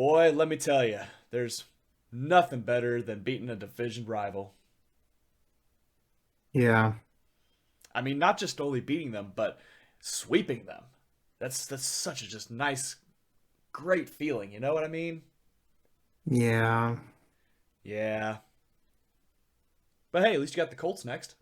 Boy, let me tell you, there's nothing better than beating a division rival. Yeah, I mean, not just only beating them, but sweeping them. That's such a just nice, great feeling. You know what I mean? yeah. Yeah. But hey, at least you got the Colts next.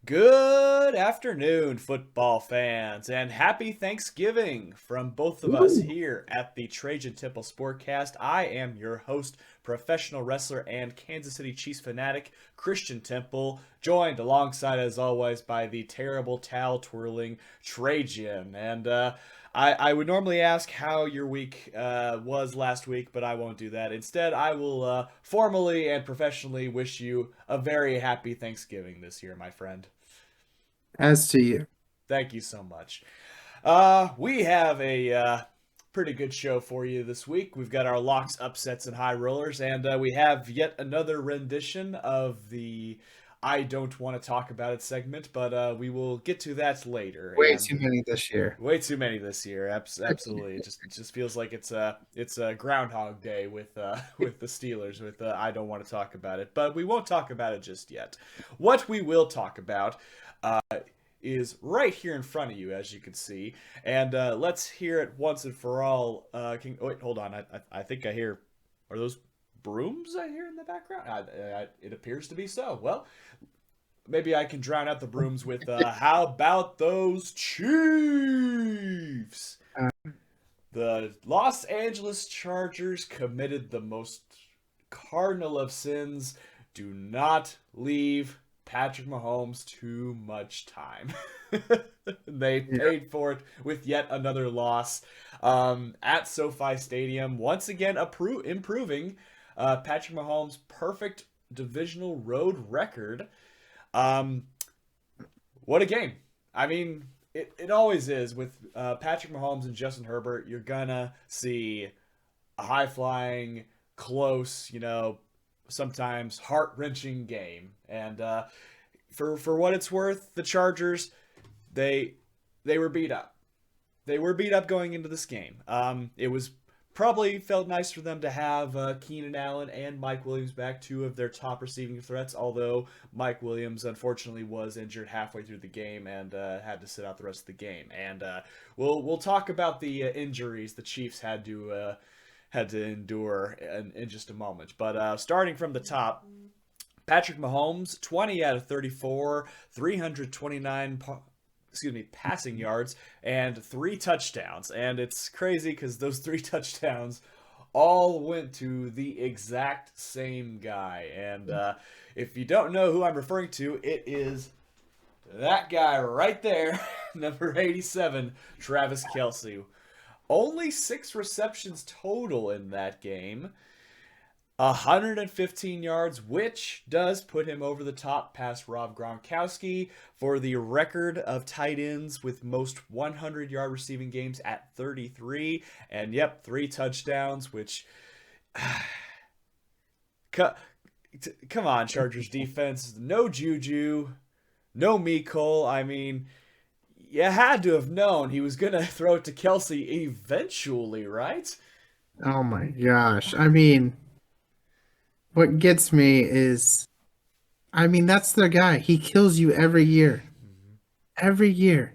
Good afternoon, football fans, and happy Thanksgiving from both of us Ooh. here at the Trajan Temple Sportcast. I am your host, professional wrestler and Kansas City Chiefs fanatic, Christian Temple, joined alongside, as always, by the terrible towel twirling Trajan. And I would normally ask how your week was last week, but I won't do that. Instead, I will formally and professionally wish you a very happy Thanksgiving this year, my friend. As to you. Thank you so much. We have a pretty good show for you this week. We've got our locks, upsets, and high rollers, and we have yet another rendition of the I don't want to talk about it segment, but we will get to that later. Way And too many this year. way too many this year. Absolutely, it just feels like it's a Groundhog Day with with the Steelers. With I don't want to talk about it, but we won't talk about it just yet. What we will talk about is right here in front of you, as you can see. And let's hear it once and for all. Oh, wait, hold on. I think I hear. Are those brooms I hear in the background? It appears to be so. Well, maybe I can drown out the brooms with "How about those Chiefs?" Uh, The Los Angeles Chargers committed the most cardinal of sins. Do not leave Patrick Mahomes too much time. They yeah. paid for it with yet another loss at SoFi Stadium. Once again, improving Patrick Mahomes' perfect divisional road record. Um, what a game! I mean, it always is with Patrick Mahomes and Justin Herbert. You're gonna see a high flying, close, sometimes heart wrenching game. And for what it's worth, the Chargers they they were beat up. They were beat up going into this game. It was probably felt nice for them to have Keenan Allen and Mike Williams back, two of their top receiving threats. Although Mike Williams unfortunately was injured halfway through the game and had to sit out the rest of the game. And we'll talk about the injuries the Chiefs had to endure in just a moment. But starting from the top, Patrick Mahomes, 20 out of 34, 329 passing yards and three touchdowns. And it's crazy because those three touchdowns all went to the exact same guy. And if you don't know who I'm referring to, it is that guy right there, number 87, Travis Kelsey. Only six receptions total in that game. 115 yards, which does put him over the top past Rob Gronkowski for the record of tight ends with most 100-yard receiving games at 33. And yep, three touchdowns, which come on, Chargers defense, no Juju, no Mecole. I mean, you had to have known he was gonna throw it to Kelsey eventually, right? Oh my gosh. What gets me is, that's their guy. He kills you every year. Every year.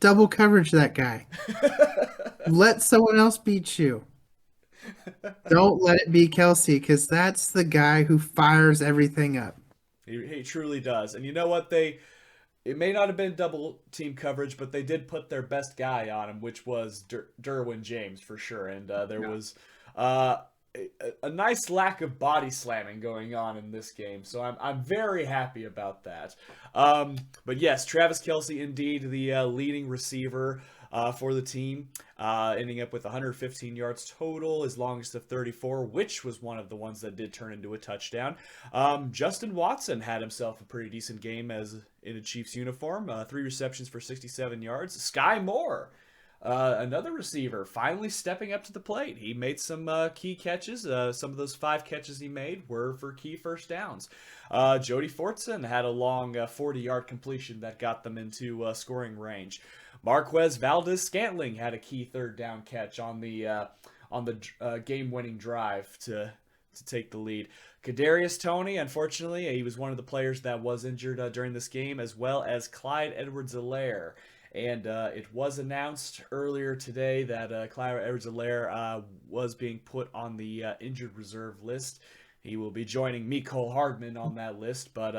Double coverage that guy. Let someone else beat you. Don't let it be Kelsey, because that's the guy who fires everything up. He truly does. And you know what? It may not have been double team coverage, but they did put their best guy on him, which was Derwin James for sure. And there Yeah. was a nice lack of body slamming going on in this game, so I'm very happy about that. But yes, Travis Kelsey indeed the leading receiver for the team, ending up with 115 yards total, his longest of 34, which was one of the ones that did turn into a touchdown. Justin Watson had himself a pretty decent game as in a Chiefs uniform, three receptions for 67 yards. Sky Moore Another receiver finally stepping up to the plate. He made some key catches. Some of those 5 catches he made were for key first downs. Jody Fortson had a long 40-yard completion that got them into scoring range. Marquez Valdez Scantling had a key third down catch on the game-winning drive to take the lead. Kadarius Toney, unfortunately, he was one of the players that was injured during this game, as well as Clyde Edwards-Helaire. And it was announced earlier today that Clyde Edwards-Helaire was being put on the injured reserve list. He will be joining Mecole Hardman on that list. But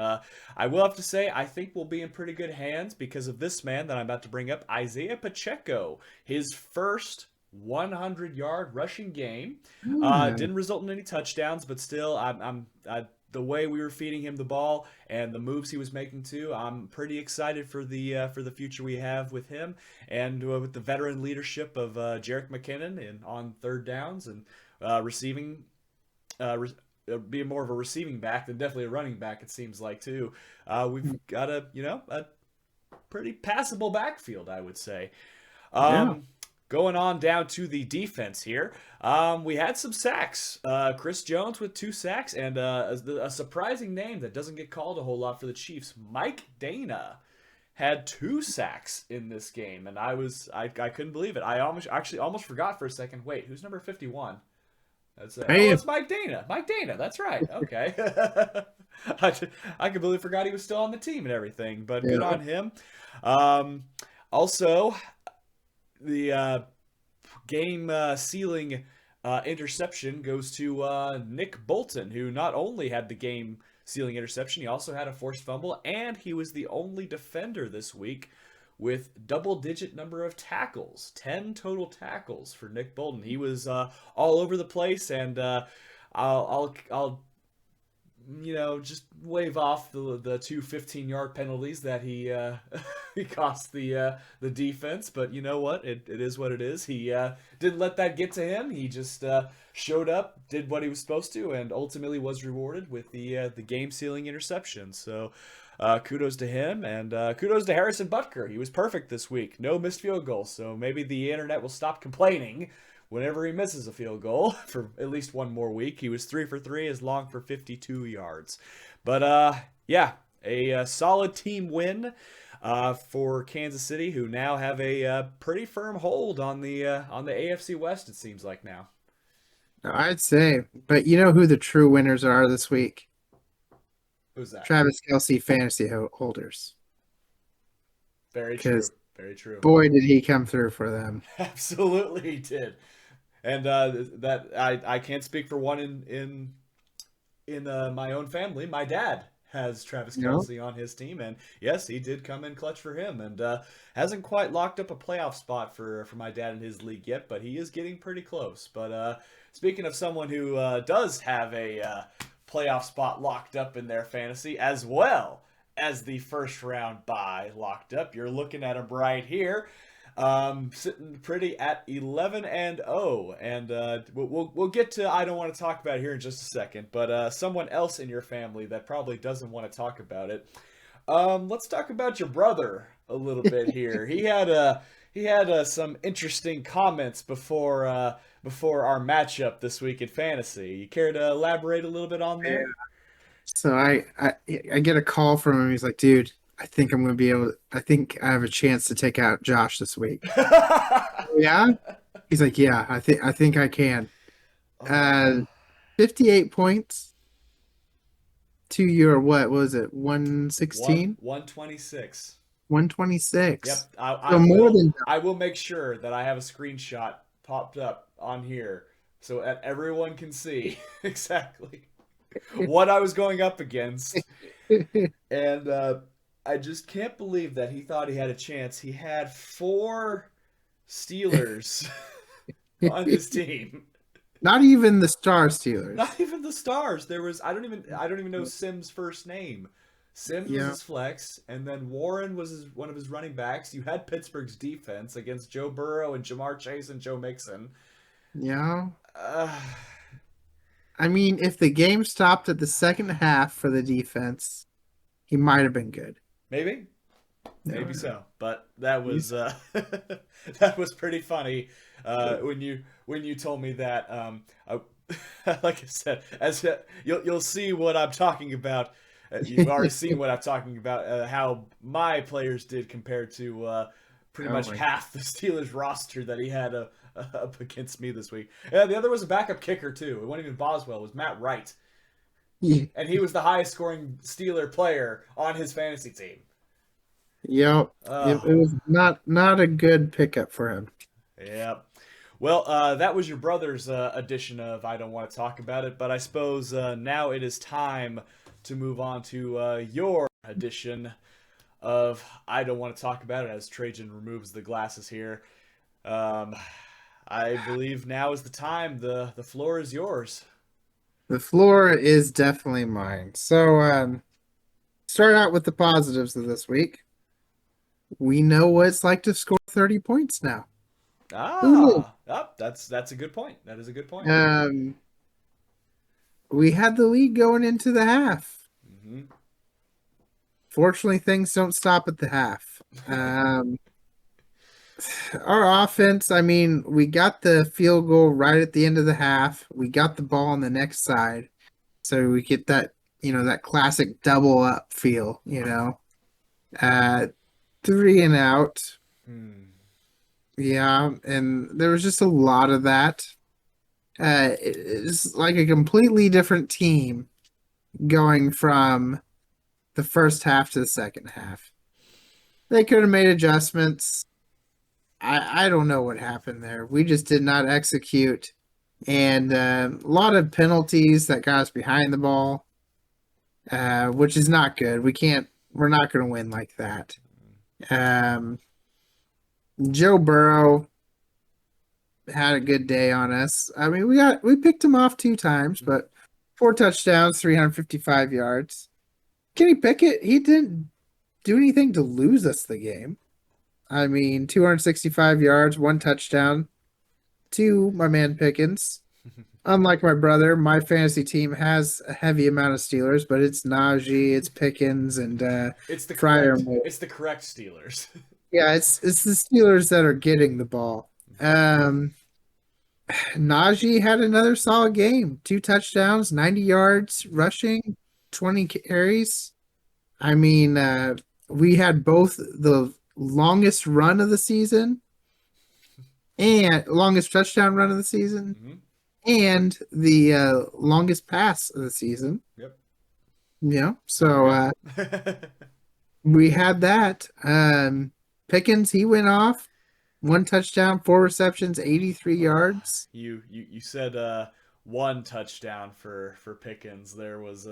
I will have to say, I think we'll be in pretty good hands because of this man that I'm about to bring up, Isaiah Pacheco. His first 100-yard rushing game. Hmm. Didn't result in any touchdowns, but still, the way we were feeding him the ball and the moves he was making too, I'm pretty excited for the future we have with him and with the veteran leadership of Jerick McKinnon and on third downs and receiving. Re- being more of a receiving back than definitely a running back, it seems like too. We've got a pretty passable backfield, I would say. Yeah. Going on down to the defense here, we had some sacks. Chris Jones with 2 sacks, and a surprising name that doesn't get called a whole lot for the Chiefs, Mike Dana, had 2 sacks in this game, and I couldn't believe it. I almost forgot for a second. Wait, who's number 51? Hey, It's Mike Dana. Mike Dana. That's right. Okay. I completely forgot he was still on the team and everything, but good yeah. on him. Um, Also, the game sealing interception goes to Nick Bolton, who not only had the game sealing interception, he also had a forced fumble, and he was the only defender this week with double-digit number of tackles, 10 total tackles for Nick Bolton. He was all over the place, and I'll just wave off the two 15-yard penalties that he he cost the defense. But you know what? It is what it is. He didn't let that get to him. He just showed up, did what he was supposed to, and ultimately was rewarded with the game sealing interception. So. Kudos to him, and kudos to Harrison Butker. He was perfect this week. No missed field goals, so maybe the internet will stop complaining whenever he misses a field goal for at least one more week. He was 3 for 3, as long for 52 yards. But yeah, a solid team win for Kansas City, who now have a pretty firm hold on the AFC West. It seems like now. I'd say. But you know who the true winners are this week? Who's that? Travis Kelsey fantasy holders. Very true. Because Very true. boy, did he come through for them. Absolutely, he did. And that I can't speak for one in my own family. My dad has Travis You know? Kelsey on his team, and yes, he did come in clutch for him, and hasn't quite locked up a playoff spot for my dad in his league yet, but he is getting pretty close. But speaking of someone who does have a playoff spot locked up in their fantasy, as well as the first round bye locked up, you're looking at him right here. Sitting pretty at 11-0, and we'll get to I don't want to talk about it here in just a second, but someone else in your family that probably doesn't want to talk about it. Let's talk about your brother a little bit here. He had some interesting comments before our matchup this week in fantasy. You care to elaborate a little bit on Yeah. there? So I get a call from him. He's like, dude, I think I'm gonna be able I think I have a chance to take out Josh this week. Yeah? He's like, yeah, I think I can. Oh, Uh 58 points to your what was it? one 116? 126. 126. Yep, I So more will. than I will make sure that I have a screenshot popped up on here so that everyone can see exactly what I was going up against. And I just can't believe that he thought he had a chance. He had 4 Steelers on his team. not even the Star Steelers. Not even the stars. There was I don't even know Sims' first name. Sims was Yeah. his flex, and then Warren was one of his running backs. You had Pittsburgh's defense against Joe Burrow and Jamar Chase and Joe Mixon. Yeah. Uh, I mean, if the game stopped at the second half for the defense, he might have been good. Maybe, Maybe so, but that was that was pretty funny when you told me that. I, like I said, as you'll see what I'm talking about. You've already seen what I'm talking about. How my players did compared to pretty Oh much my half the Steelers roster that he had up against me this week. Yeah, the other was a backup kicker too. It wasn't even Boswell. It was Matt Wright, God. and he was the highest scoring Steeler player on his fantasy team. Yep. It Oh, was not a good pickup for him. yeah. Well, that was your brother's edition of I Don't Want to Talk About It, but I suppose now it is time to move on to your edition of I Don't Want to Talk About It as Trajan removes the glasses here. Um, I believe now is the time. The floor is yours. The floor is definitely mine. So, start out with the positives of this week. We know what it's like to score 30 points now. Who knew? That's a good point. That is a good point. Um, we had the lead going into the half. Hmm. Fortunately, things don't stop at the half. Our offense, I mean, we got the field goal right at the end of the half. We got the ball on the next side. So we get that, that classic double up feel. Uh, three and out. Hmm. Yeah, and there was just a lot of that. It's like a completely different team going from the first half to the second half. They could have made adjustments. I don't know what happened there. We just did not execute, and a lot of penalties that got us behind the ball, which is not good. We're not going to win like that. Um, Joe Burrow had a good day on us. I mean, we picked him off 2 times, but 4 touchdowns, 355 yards. Kenny Pickett, he didn't do anything to lose us the game. I mean, 265 yards, 1 touchdown to my man Pickens. Unlike my brother, my fantasy team has a heavy amount of Steelers, but it's Najee, it's Pickens, and Fryer. It's the correct Steelers. Yeah, it's the Steelers that are getting the ball. Um, Najee had another solid game. 2 touchdowns, 90 yards rushing, 20 carries. I mean, we had both the longest run of the season and longest touchdown run of the season Hmm. and the longest pass of the season. Yep. Yeah. There So you go. we had that. Pickens, he went off. 1 touchdown, 4 receptions, 83 yards. You said one touchdown for Pickens. There was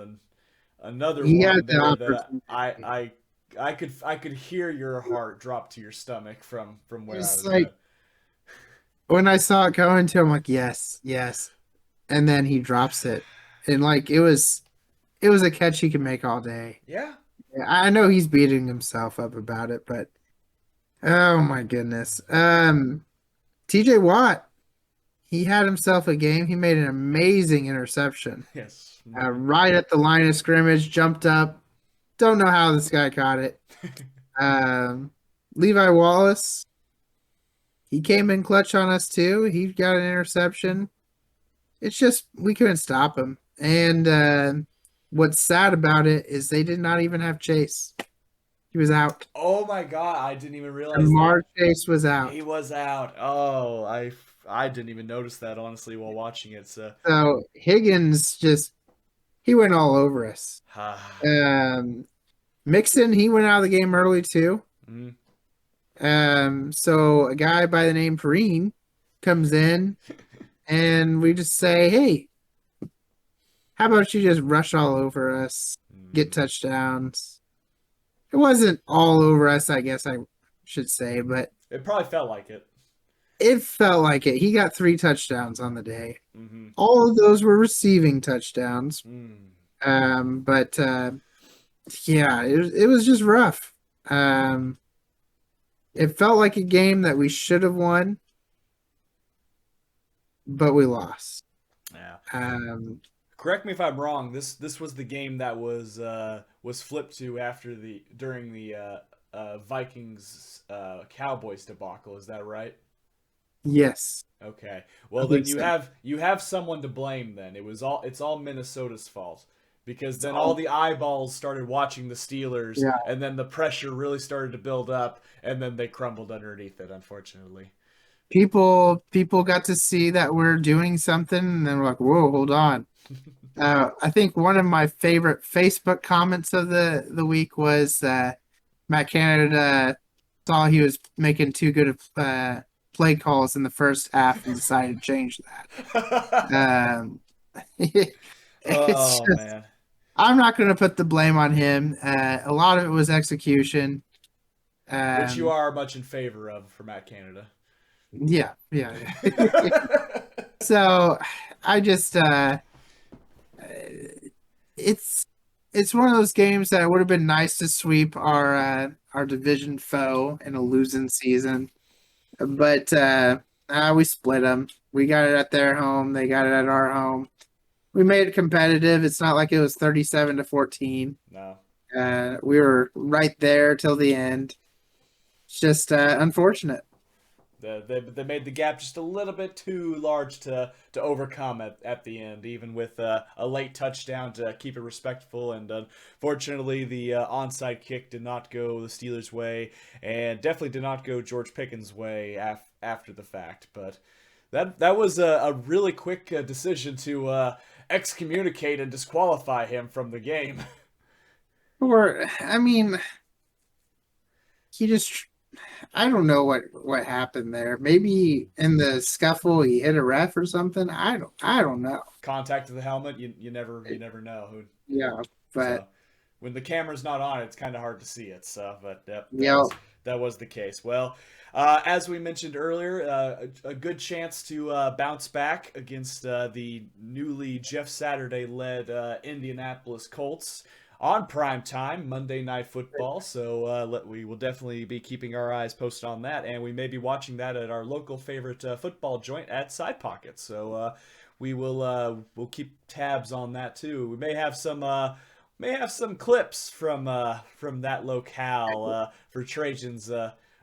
another He had one the there that opportunity. I could hear your heart drop to your stomach from where I It's was like at. when I saw it going to, I'm like, yes, yes. And then he drops it. And like it was a catch he could make all day. Yeah. I know he's beating himself up about it, but oh my goodness. TJ Watt, he had himself a game. He made an amazing interception. Yes. Right at the line of scrimmage, jumped up. Don't know how this guy caught it. Um, Levi Wallace, he came in clutch on us too. He got an interception. It's just we couldn't stop him. And what's sad about it is they did not even have Chase. He was out. Oh my God! I didn't even realize that Jamar Chase was he out. was out. Oh, I didn't even notice that honestly while watching it. So, So Higgins just he went all over us. ah, Um, Mixon, he went out of the game early too. mm, So a guy by the name Perrine comes in and we just say, hey, how about you just rush all over us, get mm. touchdowns? It wasn't all over us, I guess I should say, but It probably felt like it. it felt like it. He got 3 touchdowns on the day. Mm-hmm. All of those were receiving touchdowns. Mm. But yeah, it was just rough. Um, it felt like a game that we should have won, but we lost. Yeah. Um, Correct me if I'm wrong. This was the game that was flipped to after the during the Vikings Cowboys debacle. Is that right? Yes, Okay. I Well, then think so. you have someone to blame. Then it's all Minnesota's fault because It's then all all the eyeballs started watching the Steelers, yeah. and then the pressure really started to build up, and then they crumbled underneath it. Unfortunately. People got to see that we're doing something, and then we're like, "Whoa, hold on." I think one of my favorite Facebook comments of the week was Matt Canada saw he was making too good of play calls in the first half and decided to change that. It's Oh just man. I'm not going to put the blame on him. A lot of it was execution. Which you Um, are much in favor of for Matt Canada. yeah, yeah, yeah. So I just it's it's one of those games that would have been nice to sweep our division foe in a losing season, but we split them. We got it at their home. They got it at our home. We made it competitive. It's not like it was 37-14. No. We were right there till the end. It's just unfortunate. They made the gap just a little bit too large to overcome at the end, even with a late touchdown to keep it respectful. And unfortunately, the onside kick did not go the Steelers' way, and definitely did not go George Pickens' way after the fact. But that was a really quick decision to excommunicate and disqualify him from the game. Or I mean, he just I don't know what happened there. Maybe in the scuffle he hit a ref or something. I don't know. Contact to the helmet, you never know who. Yeah, So but when the camera's not on, it's kind of hard to see it. So, but yep, yeah, that was the case. Well, as we mentioned earlier, a good chance to bounce back against the newly Jeff Saturday led Indianapolis Colts on prime time Monday Night Football. So we will definitely be keeping our eyes posted on that, and we may be watching that at our local favorite football joint at Side Pocket. So we'll keep tabs on that too. We may have some clips from that locale for Trajan's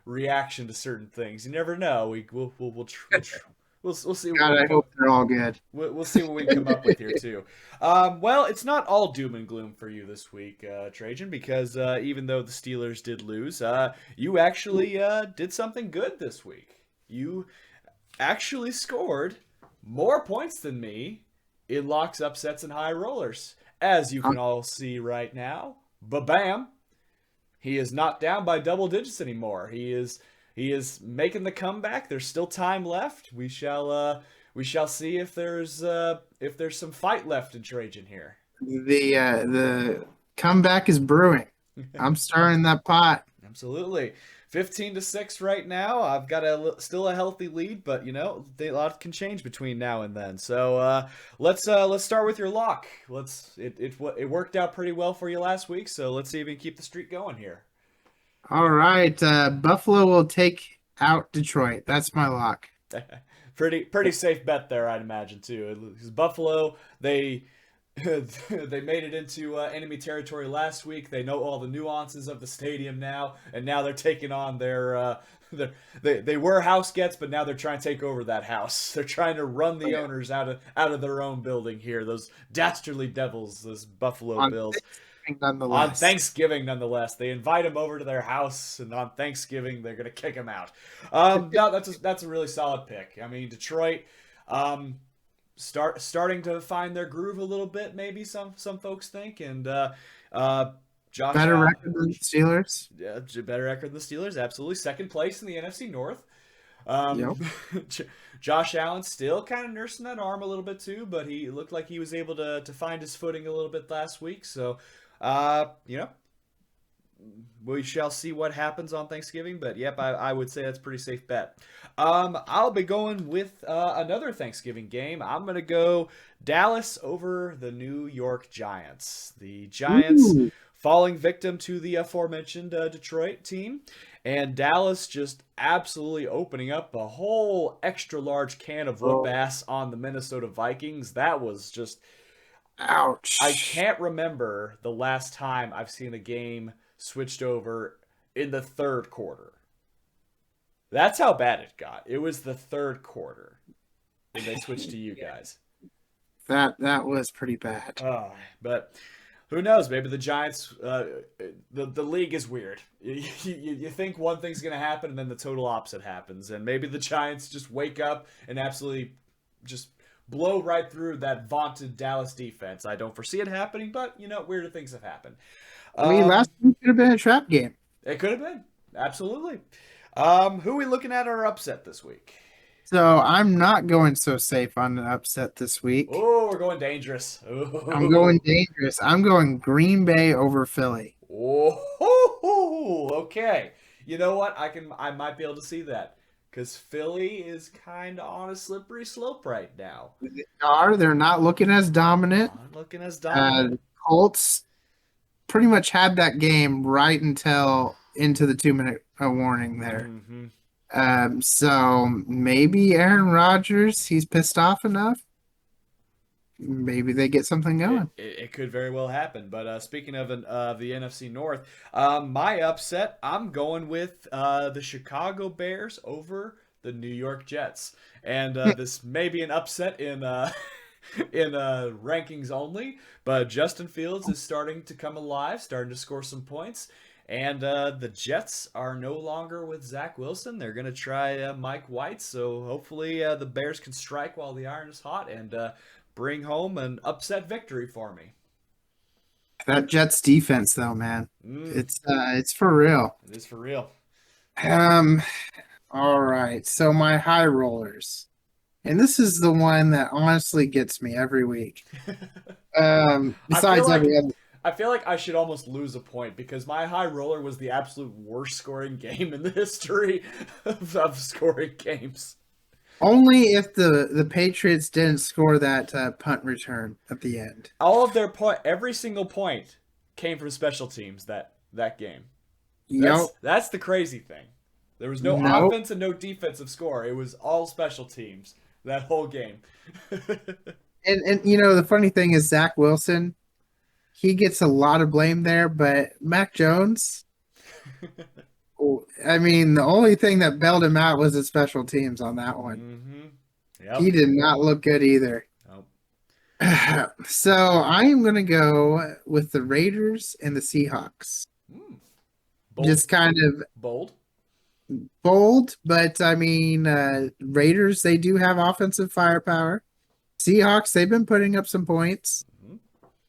reaction to certain things. You never know. We'll see what God, we I come. hope they're all good. We'll see what we can come up with here too. Well, it's not all doom and gloom for you this week, Trajan, because even though the Steelers did lose, you actually did something good this week. You actually scored more points than me in locks, upsets, and high rollers. As you Um, can all see right now, ba-bam, he is not down by double digits anymore. He is making the comeback. There's still time left. We shall see if there's some fight left in Trajan here. the comeback is brewing. I'm stirring that pot. Absolutely. 15-6 right now. I've got still a healthy lead, but a lot can change between now and then. So let's start with your lock. It worked out pretty well for you last week, so let's see if we can keep the streak going here. All right, Buffalo will take out Detroit. That's my lock. Pretty safe bet there, I'd imagine too. Because Buffalo, they they made it into enemy territory last week. They know all the nuances of the stadium now, and now they're taking on they were house gets, but now they're trying to take over that house. They're trying to run Oh, the yeah. owners out of their own building here. Those dastardly devils, those Buffalo On Bills. Thanksgiving, On nonetheless. Thanksgiving, nonetheless, they invite him over to their house, and on Thanksgiving they're gonna kick him out. No, that's a really solid pick. I mean, Detroit. Um, starting to find their groove a little bit. Maybe some folks think, and Josh Better Allen, record than the Steelers. yeah, better record than the Steelers. Absolutely, second place in the NFC North. Yep. Um, Josh Allen still kind of nursing that arm a little bit too, but he looked like he was able to find his footing a little bit last week. So, we shall see what happens on Thanksgiving, but yep, I would say that's a pretty safe bet. I'll be going with another Thanksgiving game. I'm going to go Dallas over the New York Giants. The Giants Ooh. falling victim to the aforementioned Detroit team, and Dallas just absolutely opening up a whole extra large can of whoop Oh, ass on the Minnesota Vikings. That was just I ouch. can't remember the last time I've seen a game switched over in the third quarter. That's how bad it got. It was the third quarter when they switched to you guys. That was pretty bad. But who knows? Maybe the Giants. The league is weird. You think one thing's gonna happen, and then the total opposite happens, and maybe the Giants just wake up and absolutely just blow right through that vaunted Dallas defense. I don't foresee it happening, but weirder things have happened. I mean, last week could have been a trap game. It could have been absolutely. Who are we looking at our upset this week? So I'm not going so safe on an upset this week. Oh, we're going dangerous. I'm going dangerous. I'm going Green Bay over Philly. Oh, okay. You know what? I might be able to see that because Philly is kind of on a slippery slope right now. They're not looking as dominant. Not looking as dominant. Colts pretty much had that game right until into the 2-minute warning there. Mm-hmm. So maybe Aaron Rodgers, he's pissed off enough. Maybe they get something going. It could very well happen. But speaking of the NFC North, my upset, I'm going with the Chicago Bears over the New York Jets. And this may be an upset in in rankings only, but Justin Fields is starting to come alive, starting to score some points. And the Jets are no longer with Zach Wilson. They're going to try Mike White. So hopefully the Bears can strike while the iron is hot and bring home an upset victory for me. That Jets defense, though, man, it's for real. It is for real. All right. So my high rollers, and this is the one that honestly gets me every week. Besides every other. I feel like I should almost lose a point because my high roller was the absolute worst scoring game in the history of scoring games. Only if the Patriots didn't score that punt return at the end. All of their every single point came from special teams that game. That's the crazy thing. There was no offense and no defensive score. It was all special teams that whole game. and the funny thing is Zach Wilson, he gets a lot of blame there, but Mac Jones, I mean, the only thing that bailed him out was the special teams on that one. Mm-hmm. Yep. He did not look good either. Nope. So I am going to go with the Raiders and the Seahawks. Bold. Just kind of bold, but I mean, Raiders, they do have offensive firepower. Seahawks, they've been putting up some points.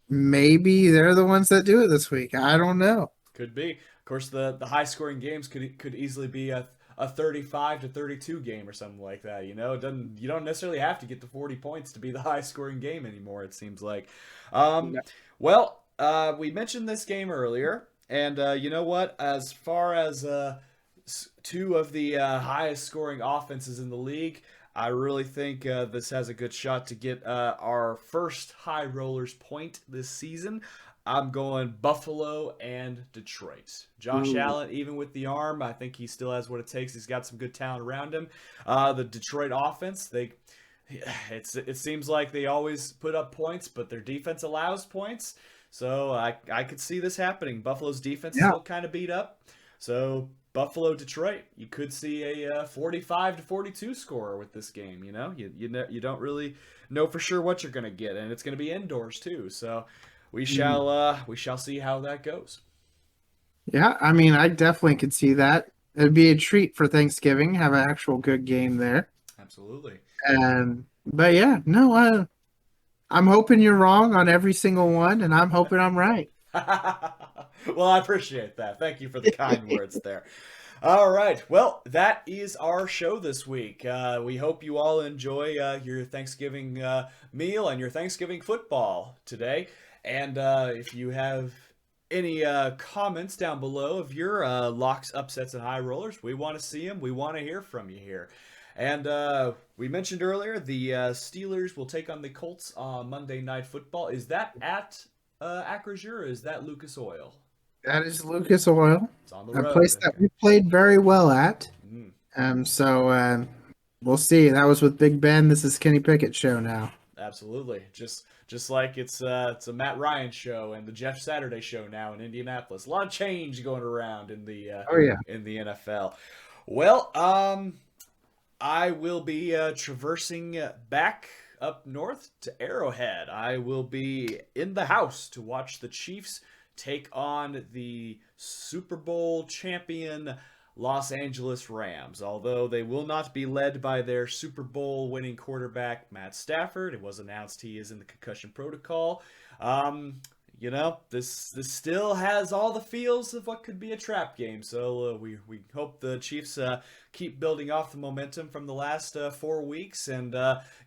Maybe they're the ones that do it this week. I don't know. Could be. Of course, the high scoring games could easily be a 35-32 game or something like that. You don't necessarily have to get to 40 points to be the high scoring game anymore. It seems like. Well, we mentioned this game earlier, and you know what? As far as two of the highest scoring offenses in the league, I really think this has a good shot to get our first high rollers point this season. I'm going Buffalo and Detroit. Josh Allen, even with the arm, I think he still has what it takes. He's got some good talent around him. The Detroit offense, it seems like they always put up points, but their defense allows points. So I could see this happening. Buffalo's defense is still kind of beat up. So Buffalo, Detroit, you could see a 45-42 score with this game. You don't really know for sure what you're going to get, and it's going to be indoors too. So we shall see how that goes. Yeah, I mean, I definitely could see that. It'd be a treat for Thanksgiving, have an actual good game there. Absolutely. But yeah, no, I'm hoping you're wrong on every single one, and I'm hoping I'm right. Well, I appreciate that. Thank you for the kind words there. All right. Well, that is our show this week. We hope you all enjoy your Thanksgiving meal and your Thanksgiving football today. And if you have any comments down below of your locks, upsets, and high rollers, we want to see them. We want to hear from you here. And we mentioned earlier the Steelers will take on the Colts on Monday Night Football. Is that at Acrisure or is that Lucas Oil? That is Lucas Oil. It's on the road. A place that we played very well at. So we'll see. That was with Big Ben. This is Kenny Pickett's show now. Absolutely. Just Just like it's a Matt Ryan show and the Jeff Saturday show now in Indianapolis. A lot of change going around Oh yeah. in the NFL. Well, I will be traversing back up north to Arrowhead. I will be in the house to watch the Chiefs take on the Super Bowl champion Los Angeles Rams. Although they will not be led by their Super Bowl winning quarterback Matt Stafford. It was announced he is in the concussion protocol. You know, this still has all the feels of what could be a trap game. So we hope the Chiefs keep building off the momentum from the last 4 weeks and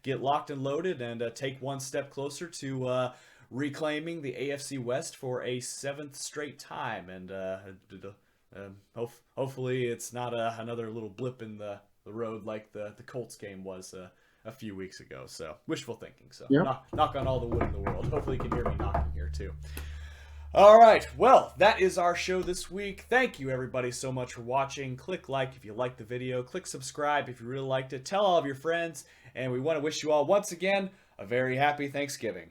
get locked and loaded and take one step closer to reclaiming the AFC West for a 7th straight time. And hopefully it's not another little blip in the road like the Colts game was a few weeks ago. So wishful thinking. So Yep. knock on all the wood in the world. Hopefully you can hear me knocking here too. All right. Well, that is our show this week. Thank you everybody so much for watching. Click like if you liked the video. Click subscribe if you really liked it. Tell all of your friends. And we want to wish you all once again a very happy Thanksgiving.